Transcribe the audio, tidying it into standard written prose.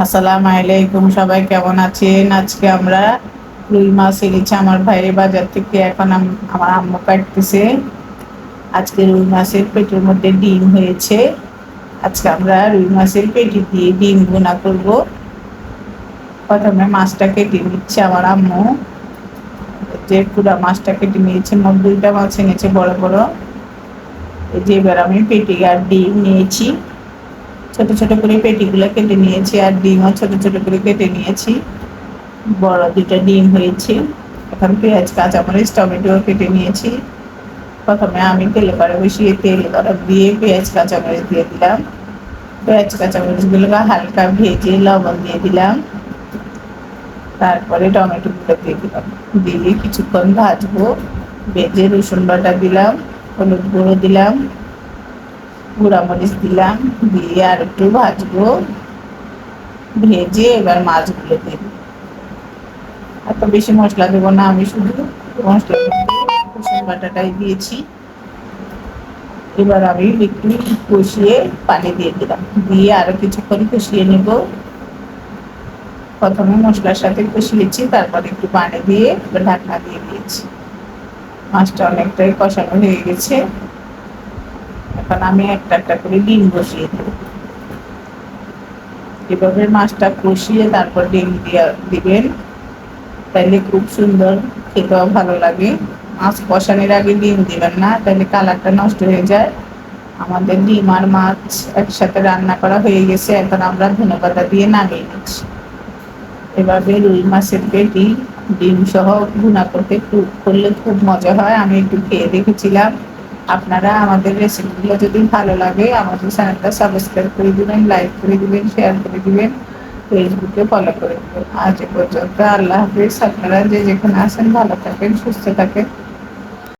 আসসালামু আলাইকুম, সবাই কেমন আছেন? আজকে আমরা রুই মাছ এনেছে আমার ভাইয়ের বাজার থেকে। এখন আমার আম্মু কাটতেছে। আজকে রুই মাছের পেটের মধ্যে ডিম হয়েছে। আজকে আমরা রুই মাছের পেটি দিয়ে ডিম ভুনা করব। প্রথমে মাছটা কেটে নিচ্ছে আমার আম্মু। যে পুরা মাছটা কেটে নিয়েছে, মোট 2টা মাছ এনেছে বড় বড়। এই যে এবার আমি পেটি আর ডিম নিয়েছি, ছোট ছোট করে পেটিগুলো কেটে নিয়েছি, আর ডিমও ছোট ছোট করে কেটে নিয়েছি। বড় 2টা ডিম হয়েছে। এখন পেঁয়াজ, কাঁচামরিচ, টমেটো কেটে নিয়েছি। প্রথমে আমি তেলে করে বসিয়ে তেল গরম দিয়ে পেঁয়াজ কাঁচামরিচ দিয়ে দিলাম। পেঁয়াজ কাঁচামরিচগুলো হালকা ভেজে লবণ দিয়ে দিলাম। তারপরে টমেটোগুলো দিয়ে দিলাম, দিয়ে কিছুক্ষণ ভাজবো। ভেজে রসুন বাটা দিলাম, হলুদ গুঁড়ো দিলাম, গুঁড়ামরিচ দিলাম, দিয়ে আর একটু ভাজবো। ভেজে এবার মাছগুলো দিয়ে দিলাম। এত বেশি মশলা দেবো না, আমি শুধু মশলা রসুন বাটাটাই দিয়েছি। এবার আমি একটু কষিয়ে পানি দিয়ে দিলাম, দিয়ে আরো কিছুক্ষণ কষিয়ে নেব। প্রথমে মশলার সাথে কষিয়েছি, তারপর একটু পানি দিয়ে ঢাকনা দিয়ে দিয়েছি। মাছটা অনেকটাই কষানো হয়ে গেছে। এখন আমি একটা একটা করে ডিম বসিয়ে দেব। এভাবে মাছটা কষিয়ে তারপর ডিম দিয়ে দিবেন, তাইলে খুব সুন্দর, খেতেও ভালো লাগে। মাছ কষানোর আগে ডিম দিবেন না, তাহলে কালারটা নষ্ট হয়ে যায়। আমাদের ডিম আর মাছ একসাথে রান্না করা হয়ে গেছে। এখন আমরা ধনেপাতা দিয়ে নামিয়ে নিচ্ছি। এভাবে রুই মাছের পেটি ডিম সহ ভুনা করলে খুব মজা হয়। আমি একটু খেয়ে দেখেছিলাম। আপনারা আমাদের রেসিপিগুলো যদি ভালো লাগে আমাদের চ্যানেলটা সাবস্ক্রাইব করে দিবেন, লাইক করে দিবেন, শেয়ার করে দিবেন, ফেসবুকে ফলো করে দিবেন। আজ এ পর্যন্ত, আল্লাহ হাফিজ। আপনারা যে যেখানে আছেন ভালো থাকেন, সুস্থ থাকেন।